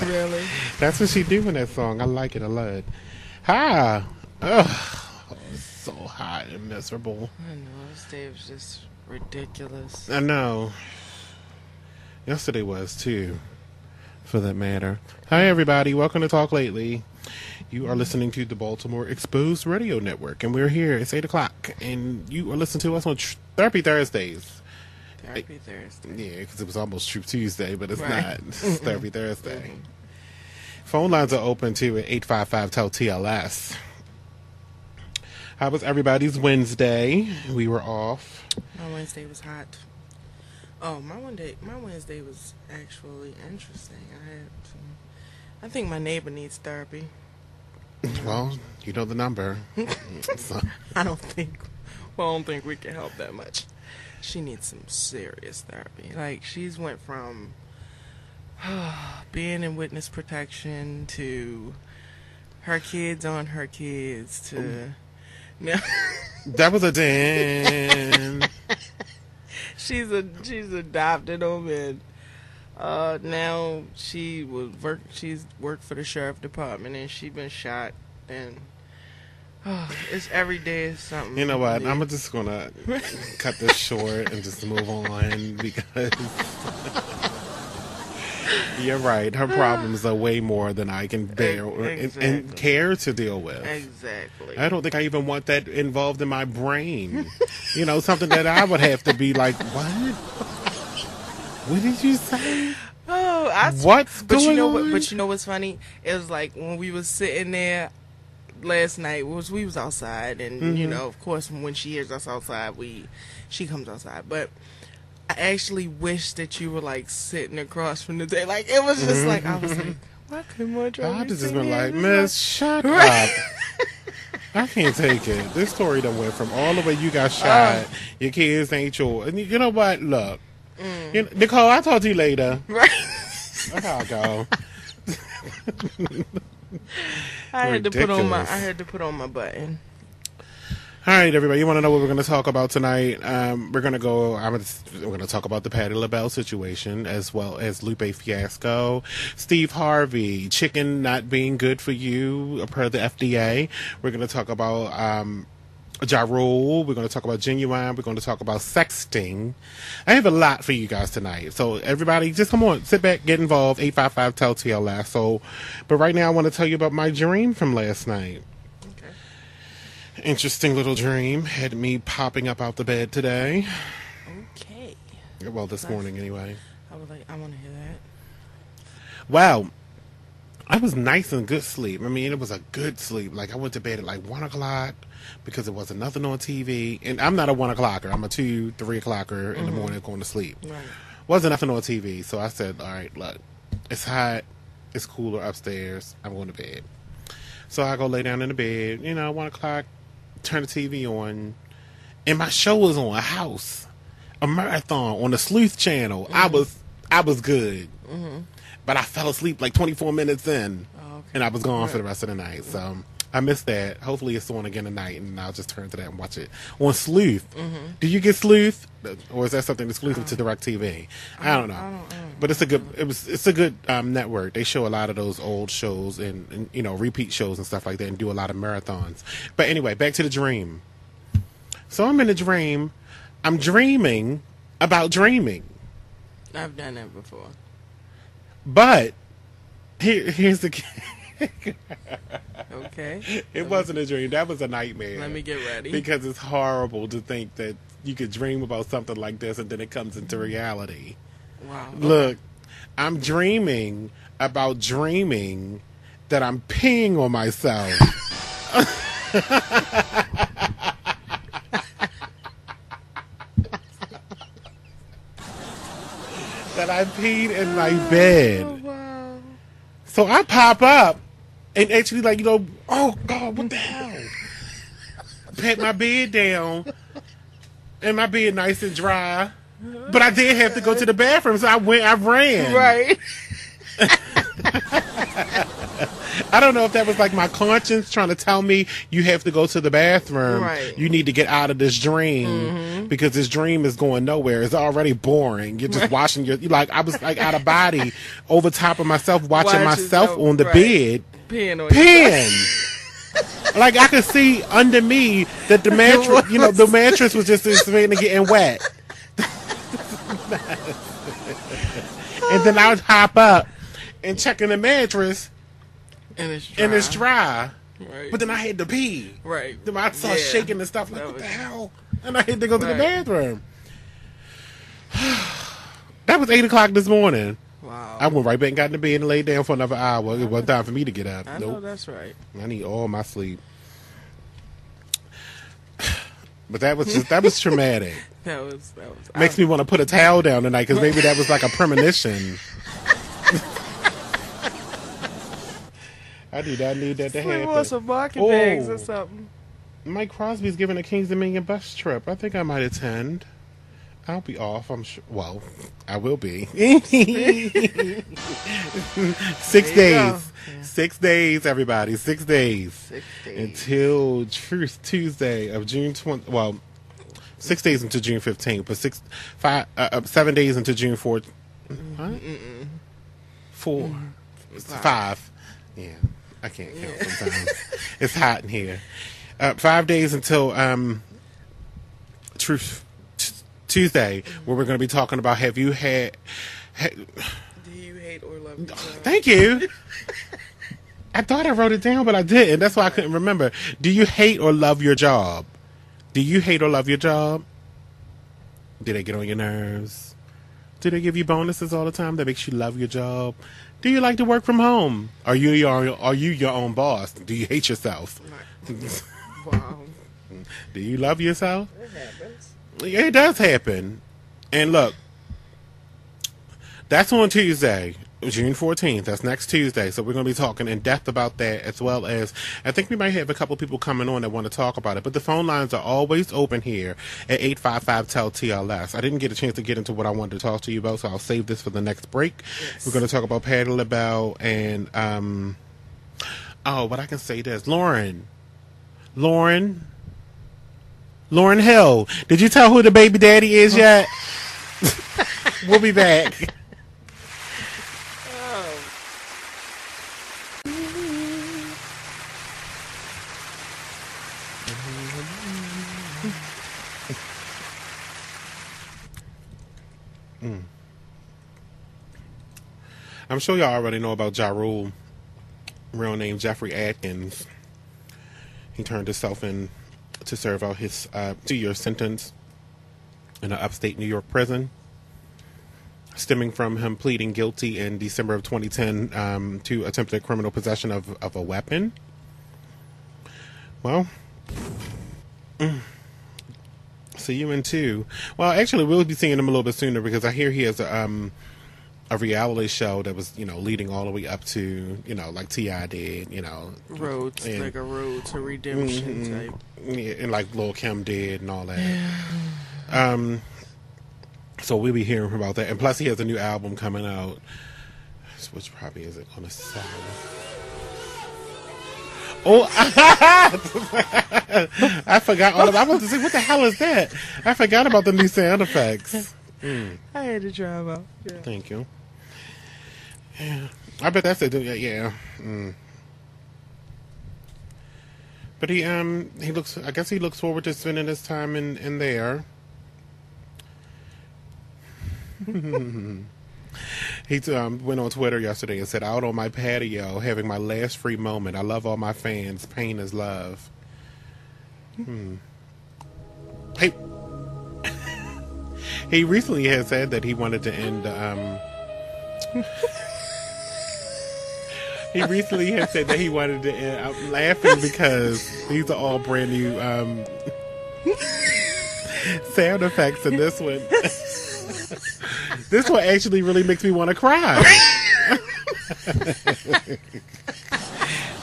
Really? That's what she do in that song. I like it a lot. Hi. Ugh. It's so hot and miserable. I know. This day was just ridiculous. I know. Yesterday was too, for that matter. Hi, everybody. Welcome to Talk Lately. You are listening to the Baltimore Exposed Radio Network, and we're here. It's 8 o'clock, and you are listening to us on Therapy Thursdays. Therapy Thursday. Yeah, because it was almost Troop Tuesday, but it's Right. not. It's Therapy Thursday. Phone lines are open too at 855-TEL-TLS. How was everybody's Wednesday? We were off. My Wednesday was hot. Oh, my Wednesday was actually interesting. I think my neighbor needs therapy. Well, you know the number. So, I don't think we can help that much. She needs some serious therapy. Like, she's went from being in witness protection to her kids on her kids to now that was a damn. she's adopted them, and now she's worked for the sheriff department, and she's been shot, and it's every day is something. You know what? new. I'm just gonna cut this short and just move on because you're right. Her problems are way more than I can bear and care to deal with. Exactly. I don't think I even want that involved in my brain. You know, something that I would have to be like, what? What did you say? Oh, What's but going you know on? what? But you know what's funny? It was like when we was sitting there last night. We was outside, and you know, of course, when she hears us outside, she comes outside. But I actually wish that you were like sitting across from the day. Like it was just like I was like, why couldn't one drive? I me just sitting been here? like, Just Miss, shut Right. up. I can't take it. This story done went from all the way you got shot, your kids ain't yours. And you know what? Look. You know, Nicole, I'll talk to you later. Right. That's how I go. I had to Ridiculous. put on my button. All right, everybody. You want to know what we're going to talk about tonight? We're going to go. We're going to talk about the Pattie LaBelle situation, as well as Lupe fiasco, Steve Harvey, chicken not being good for you per the FDA. We're going to talk about Ja Rule. We're going to talk about Genuine. We're going to talk about sexting. I have a lot for you guys tonight. So everybody, just come on, sit back, get involved. 855-TEL-TLS. So, but right now I want to tell you about my dream from last night. Okay. Interesting little dream. Had me popping up out the bed today. Okay. Well, this Nice. morning anyway. I want to hear that. Wow. I was nice and good sleep. I mean, it was a good sleep. Like, I went to bed at like 1 o'clock because there wasn't nothing on TV. And I'm not a 1 o'clocker. I'm a 2, 3 o'clocker in the morning going to sleep. Right. Wasn't nothing on TV. So I said, all right, look, it's hot. It's cooler upstairs. I'm going to bed. So I go lay down in the bed, 1 o'clock, turn the TV on. And my show was on, House, a marathon on the Sleuth channel. I was good. But I fell asleep like 24 minutes in, and I was gone for the rest of the night. So I missed that. Hopefully it's on again tonight, and I'll just turn to that and watch it. On Sleuth. Do you get Sleuth? Or is that something exclusive to DirecTV? I don't know. But it's a good it's a good network. They show a lot of those old shows and repeat shows and stuff like that and do a lot of marathons. But anyway, back to the dream. So I'm in a dream. I'm dreaming about dreaming. I've done that before. But here's the Okay. It wasn't a dream. That was a nightmare. Let me get ready. Because it's horrible to think that you could dream about something like this and then it comes into reality. Wow. Look, I'm dreaming about dreaming that I'm peeing on myself. That I peed in my bed. Oh, wow. So I pop up and actually oh God, what the hell? Pat my bed down and my bed nice and dry. But I did have to go to the bathroom, so I ran. Right. I don't know if that was like my conscience trying to tell me you have to go to the bathroom. Right. You need to get out of this dream because this dream is going nowhere. It's already boring. You're just watching like I was like out of body over top of myself, watching myself on the bed. Peeing. Like I could see under me that the mattress, the mattress was just getting wet. And then I would hop up and check in the mattress, and it's dry. Right. But then I had to pee. Right. Then I started shaking and stuff like, what the hell? And I had to go to the bathroom. That was 8 o'clock this morning. Wow. I went right back and got in the bed and laid down for another hour. It wasn't time for me to get up. I know that's right. I need all my sleep. But that was traumatic. That was Makes me want to put a towel down tonight because maybe that was like a premonition. I need that to happen. We want some market bags or something. Mike Crosby's giving a Kings Dominion bus trip. I think I might attend. I'll be off, I'm sure. Well, I will be. 6 days. Yeah. 6 days, everybody. 6 days. 6 days. Until Truth Tuesday of June 20. Well, 6 days until June 15th, but 7 days until June 4th. What? 4. 5. Yeah, I can't count sometimes. It's hot in here. 5 days until Truth Tuesday, where we're going to be talking about do you hate or love your job? Thank you. I thought I wrote it down, but I didn't. That's why I couldn't remember. Do you hate or love your job? Do you hate or love your job? Do they get on your nerves? Do they give you bonuses all the time that makes you love your job? Do you like to work from home? Are you your own boss? Do you hate yourself? Wow. Do you love yourself? It happens. It does happen. And look, that's on Tuesday, June 14th. That's next Tuesday. So we're going to be talking in depth about that, as well as I think we might have a couple people coming on that want to talk about it. But the phone lines are always open here at 855-TEL-TLS. I didn't get a chance to get into what I wanted to talk to you about, so I'll save this for the next break. Yes. We're going to talk about Pattie, LaBelle, and but I can say this. Lauryn Hill. Did you tell who the baby daddy is yet? We'll be back. I'm sure y'all already know about Ja Rule, real name Jeffrey Atkins. He turned himself in to serve out his 2-year sentence in an upstate New York prison, stemming from him pleading guilty in December of 2010 to attempted criminal possession of a weapon. Well, see you in 2. Well, actually, we'll be seeing him a little bit sooner because I hear he has a reality show that was, leading all the way up to, like T.I. did, Road, like a road to redemption type. Yeah, and like Lil' Kim did and all that. So we'll be hearing about that. And plus he has a new album coming out, which probably isn't going to sell. Oh, I forgot all of I was to say, what the hell is that? I forgot about the new sound effects. I had to try them out. Yeah. Thank you. Yeah, I bet that's it. Yeah. But he looks. I guess he looks forward to spending his time in there. He went on Twitter yesterday and said, "Out on my patio, having my last free moment. I love all my fans. Pain is love." Hey. He recently had said that he wanted to end. He recently had said that he wanted to end. I'm laughing because these are all brand new sound effects in this one. This one actually really makes me want to cry.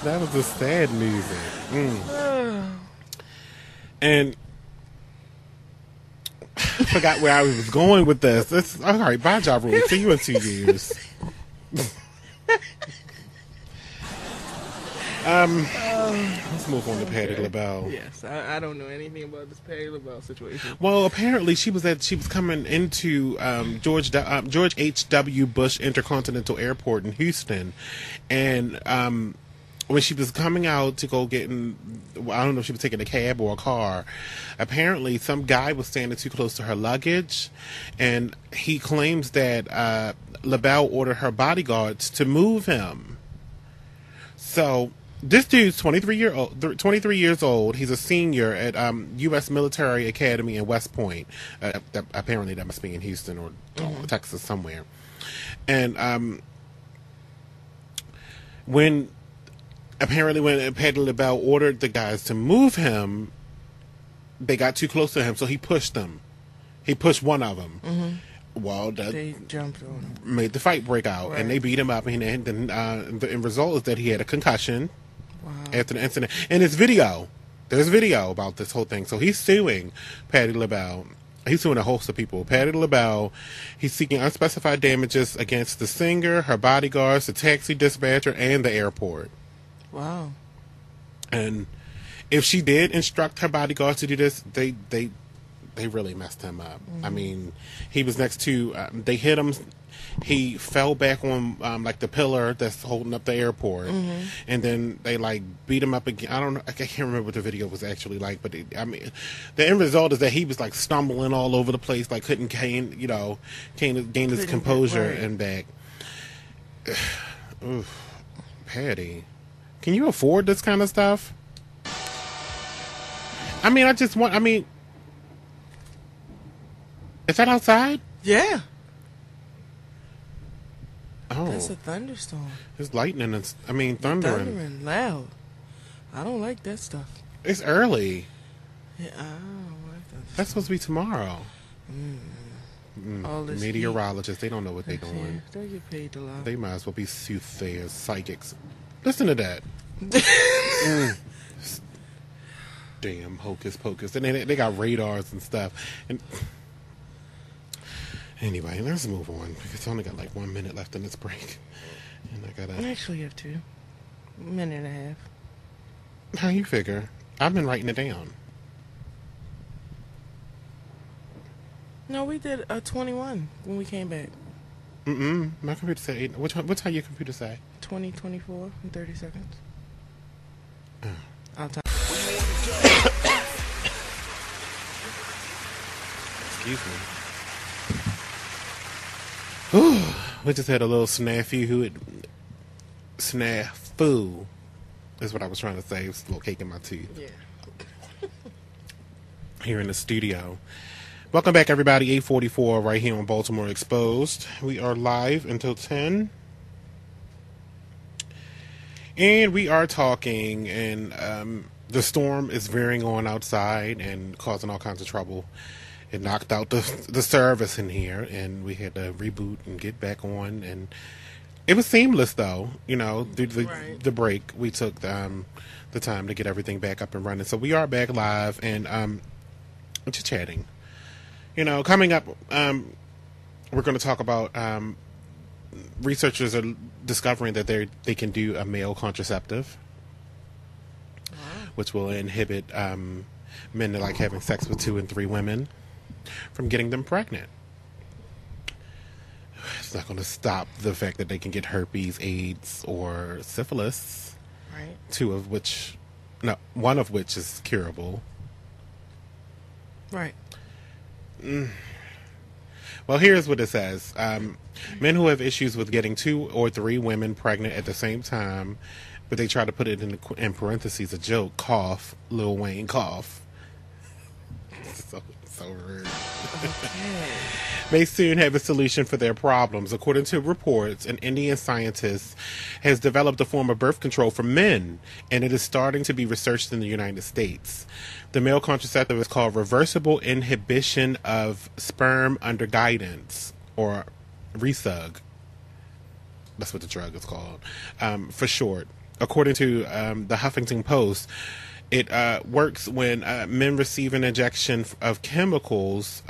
That was the sad music. And I forgot where I was going with this. All right, bye, Ja Rule. See you in 2 years. Let's move on to Pattie LaBelle. Yes, I don't know anything about this Pattie LaBelle situation. Well, apparently she was coming into George H.W. Bush Intercontinental Airport in Houston, and when she was coming out to go get in, I don't know if she was taking a cab or a car, apparently some guy was standing too close to her luggage, and he claims that LaBelle ordered her bodyguards to move him. So this dude's 23 years old. He's a senior at U.S. Military Academy in West Point. Apparently that must be in Houston or Texas somewhere. And when Pattie LaBelle ordered the guys to move him, they got too close to him, so he pushed them. He pushed one of them. Mm-hmm. Well, they jumped on him. Made the fight break out, right. And they beat him up. And then the end result is that he had a concussion after the incident. And there's video about this whole thing. So he's suing Pattie LaBelle. He's suing a host of people. Pattie LaBelle, he's seeking unspecified damages against the singer, her bodyguards, the taxi dispatcher, and the airport. Wow. And if she did instruct her bodyguards to do this, they really messed him up. Mm-hmm. I mean, he was next to, they hit him. He fell back on like the pillar that's holding up the airport, and then they like beat him up again. I can't remember what the video was actually like, but I mean, the end result is that he was like stumbling all over the place, like couldn't gain his composure and back. Oof, Pattie, can you afford this kind of stuff? I mean, is that outside? Yeah. Oh. That's a thunderstorm. It's lightning and, thundering. Thundering loud. I don't like that stuff. It's early. Yeah, I don't like that. That's supposed to be tomorrow. All this meteorologists, they don't know what they're doing. They get paid a lot. They might as well be soothsayers, psychics. Listen to that. Damn hocus pocus. And they got radars and stuff. And anyway, let's move on. It's only got like 1 minute left in this break. And I actually have 2. A minute and a half. How you figure? I've been writing it down. No, we did a 21 when we came back. My computer said 8. What's how your computer say? 20, 24 in 30 seconds. Oh. I'll tell. Excuse me. We just had a little snafu is what I was trying to say. It's a little cake in my teeth. Yeah. Here in the studio. Welcome back, everybody. 8:44 right here on Baltimore Exposed. We are live until 10. And we are talking, and the storm is veering on outside and causing all kinds of trouble. It knocked out the service in here, and we had to reboot and get back on. And it was seamless, though. You know, through the break, we took the time to get everything back up and running. So we are back live and just chatting. You know, coming up, we're going to talk about researchers are discovering that they can do a male contraceptive, which will inhibit men that like having sex with 2 and 3 women from getting them pregnant. It's not going to stop the fact that they can get herpes, AIDS, or syphilis. Right. One of which is curable. Right. Well, here's what it says. Men who have issues with getting 2 or 3 women pregnant at the same time, but they try to put it in parentheses, a joke, cough, Lil Wayne, cough. So rude. Okay. May soon have a solution for their problems. According to reports, an Indian scientist has developed a form of birth control for men, and it is starting to be researched in the United States. The male contraceptive is called reversible inhibition of sperm under guidance, or RESUG. That's what the drug is called, for short. According to the Huffington Post, it works when men receive an injection of chemicals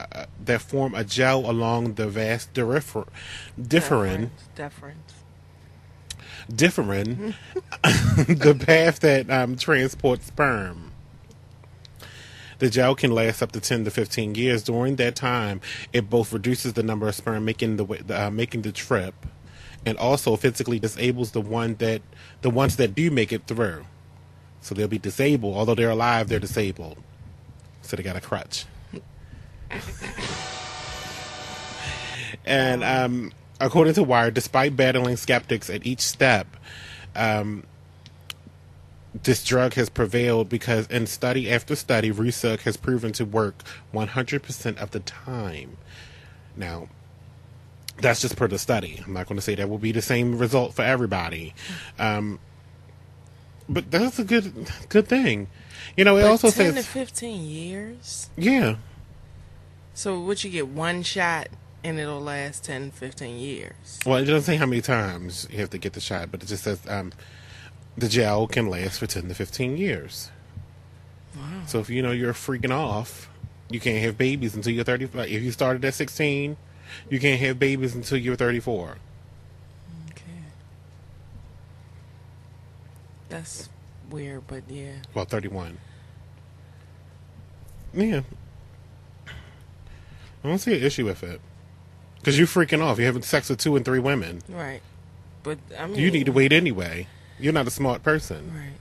that form a gel along the vas deferens differing the path that transports sperm. The gel can last up to 10 to 15 years. During that time, it both reduces the number of sperm making the trip, and also physically disables the ones that do make it through. So they'll be disabled. Although they're alive, they're disabled. So they got a crutch. And according to Wired, despite battling skeptics at each step, this drug has prevailed because in study after study, Rusug has proven to work 100% of the time. Now, that's just per the study. I'm not going to say that will be the same result for everybody. But that's a good thing. You know, it also 10 says... to 15 years? Yeah. So would you get one shot and it'll last 10, 15 years? Well, it doesn't say how many times you have to get the shot, but it just says the gel can last for 10 to 15 years. Wow. So if you're freaking off, you can't have babies until you're 35. If you started at 16, you can't have babies until you're 34. Okay. That's weird, but yeah. Well, 31. Yeah. I don't see an issue with it. Because you're freaking off. You're having sex with 2 and 3 women. Right. But, I mean... You need to wait anyway. You're not a smart person. Right.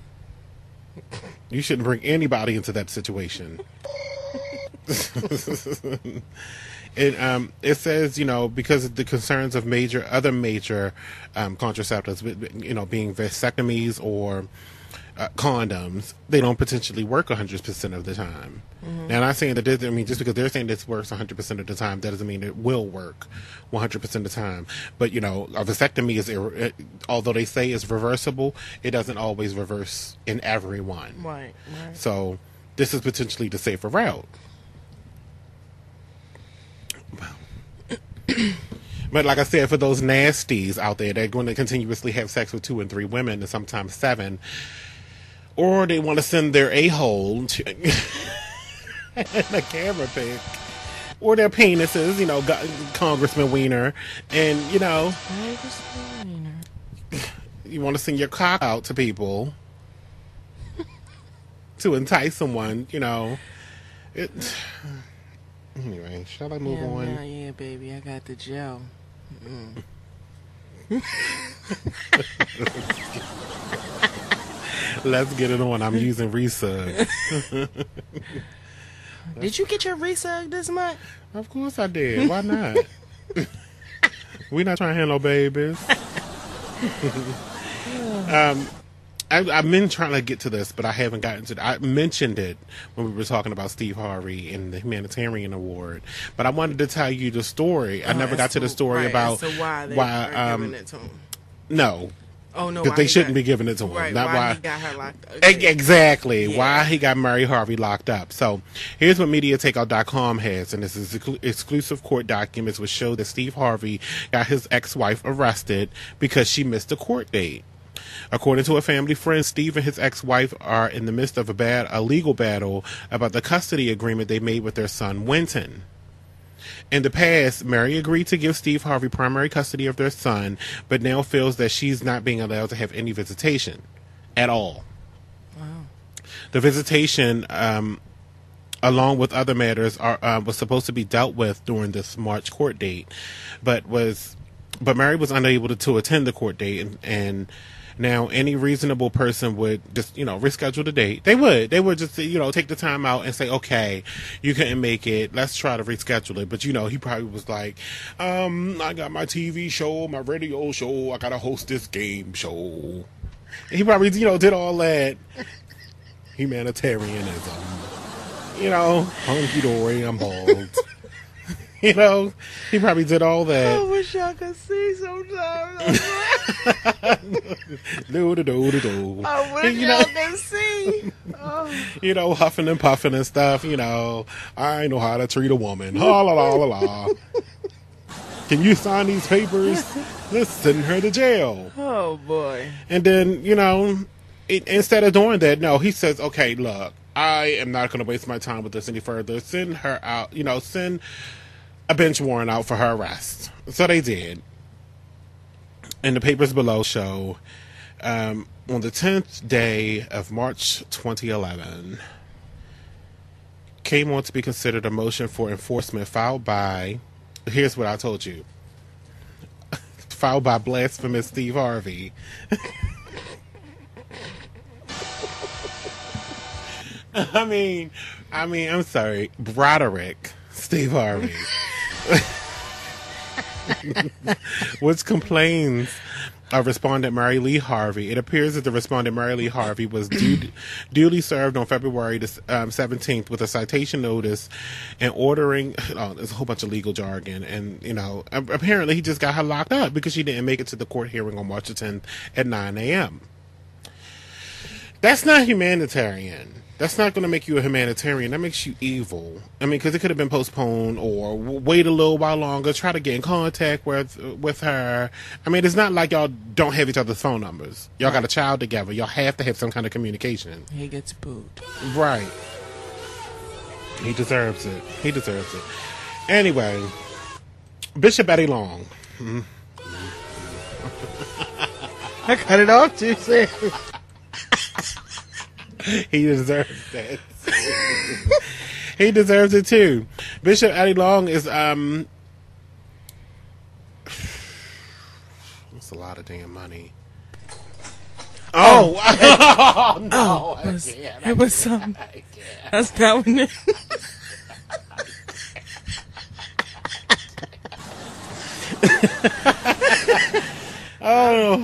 You shouldn't bring anybody into that situation. It says, because of the concerns of other major contraceptives, being vasectomies or condoms, they don't potentially work 100% of the time. Mm-hmm. Now, I'm not saying that just because they're saying this works 100% of the time, that doesn't mean it will work 100% of the time. But, a vasectomy is, although they say it's reversible, it doesn't always reverse in everyone. Right. So, this is potentially the safer route. But like I said, for those nasties out there, they're going to continuously have sex with 2 and 3 women, and sometimes 7, or they want to send their a-hole to a camera pic, or their penises, Congressman Wiener, and you want to send your cock out to people to entice someone, Anyway, shall I move on? Yeah, baby, I got the gel. Let's get it on. I'm using Resug. Did you get your Resug this month? Of course I did. Why not? We're not trying to handle babies. I've been trying to get to this, but I haven't gotten to it. I mentioned it when we were talking about Steve Harvey and the Humanitarian Award, but I wanted to tell you the story. I never got to the story about why giving it to him. No. Oh, no. Because they shouldn't be giving it to him. Right, not why he got her locked up. Exactly. Yeah. Why he got Mary Harvey locked up. So, here's what MediaTakeout.com has, and this is exclusive court documents which show that Steve Harvey got his ex-wife arrested because she missed a court date. According to a family friend, Steve and his ex-wife are in the midst of a legal battle about the custody agreement they made with their son, Winton. In the past, Mary agreed to give Steve Harvey primary custody of their son, but now feels that she's not being allowed to have any visitation at all. Wow. The visitation, along with other matters, was supposed to be dealt with during this March court date, but Mary was unable to attend the court date, and now any reasonable person would just, reschedule the date. They would just, take the time out and say, okay, you couldn't make it. Let's try to reschedule it. But, he probably was like, I got my TV show, my radio show. I got to host this game show. And he probably, did all that humanitarianism. Hunky-dory, I'm bald. He probably did all that. I wish I could see sometimes. Do. I wish y'all could see. Oh. Huffing and puffing and stuff. I know how to treat a woman. La la la la la. Can you sign these papers? Let's send her to jail. Oh boy. And then instead of doing that, no, he says, okay, look, I am not going to waste my time with this any further. Send her out. Send a bench warrant out for her arrest. So they did. and the papers below show on the 10th day of March 2011 came on to be considered a motion for enforcement filed by, here's what I told you, filed by blasphemous Steve Harvey. I mean, I'm sorry, Broderick Steve Harvey, which complains of respondent Mary Lee Harvey. It appears that the respondent Mary Lee Harvey was duly served on February 17th with a citation notice and ordering. Oh, there's a whole bunch of legal jargon, and apparently he just got her locked up because she didn't make it to the court hearing on March 10th at 9 a.m. That's not humanitarian. That's not going to make you a humanitarian. That makes you evil. I mean, because it could have been postponed or wait a little while longer, try to get in contact with her. I mean, it's not like y'all don't have each other's phone numbers. Y'all got a child together. Y'all have to have some kind of communication. He gets booed. Right. He deserves it. He deserves it. Anyway, Bishop Eddie Long. I cut it off too soon. He deserves that. He deserves it too. Bishop Eddie Long is it's a lot of damn money. Oh, oh no! It was some. That's not what it. Oh,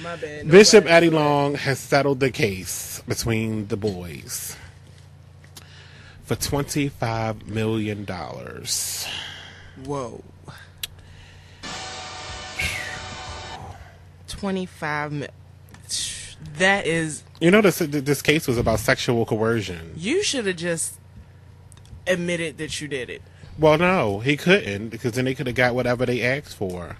my bad. Bishop Eddie Long has settled the case between the boys for $25 million. Whoa. 25 million. That is... this case was about sexual coercion. You should have just admitted that you did it. Well, no, he couldn't, because then they could have got whatever they asked for.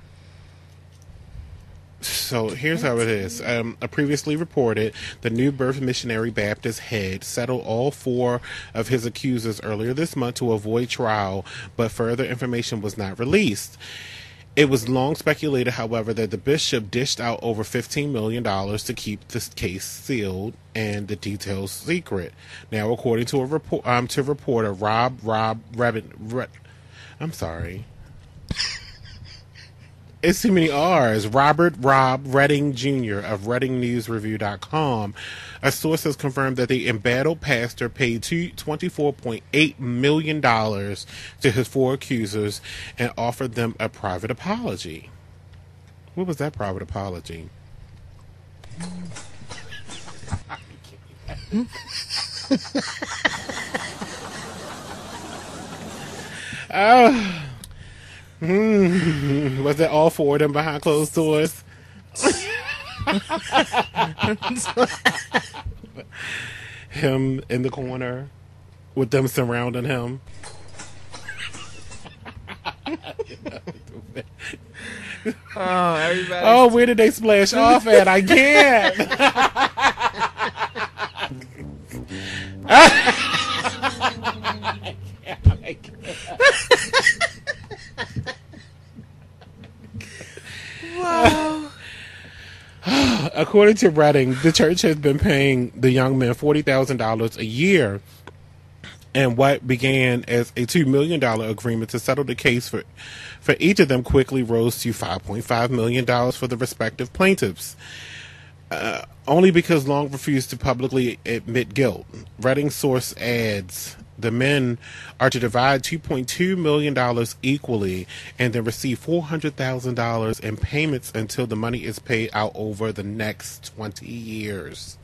So here's how it is. I previously reported the New Birth Missionary Baptist head settled all 4 of his accusers earlier this month to avoid trial, but further information was not released. It was long speculated, however, that the bishop dished out over $15 million to keep this case sealed and the details secret. Now, according to a reporter I'm sorry. It's too many R's. Robert Rob Redding Jr. of ReddingNewsReview.com. A source has confirmed that the embattled pastor paid $24.8 million to his 4 accusers and offered them a private apology. What was that private apology? Was that all 4 of them behind closed doors? Him in the corner with them surrounding him. Oh, everybody. Oh, where did they splash off at? I can't. I can't. Wow. According to Redding, the church has been paying the young men $40,000 a year, and what began as a $2 million agreement to settle the case for each of them quickly rose to $5.5 million for the respective plaintiffs, only because Long refused to publicly admit guilt. Redding source adds, the men are to divide $2.2 million equally and then receive $400,000 in payments until the money is paid out over the next 20 years.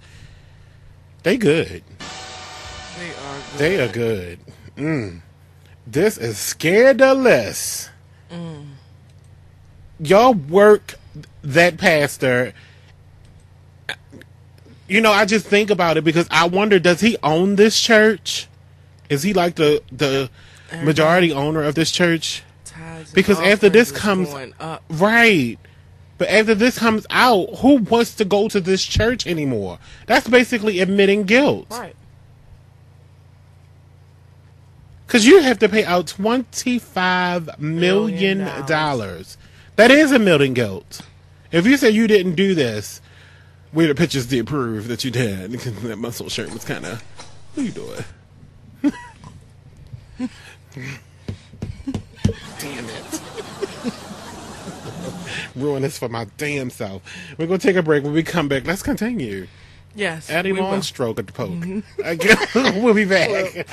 They good. They are good. This is scandalous. Y'all work that pastor. I just think about it because I wonder, does he own this church? Is he like the majority owner of this church? Because after this comes right, but after this comes out, who wants to go to this church anymore? That's basically admitting guilt, right? Because you have to pay out $25 million. That is admitting guilt. If you say you didn't do this, where the pictures did prove that you did, because that muscle shirt was kind of, what are you doing? Damn it. Ruin this for my damn self. We're going to take a break. When we come back, let's continue. Yes. Addie Long stroke at the poke. We'll be back.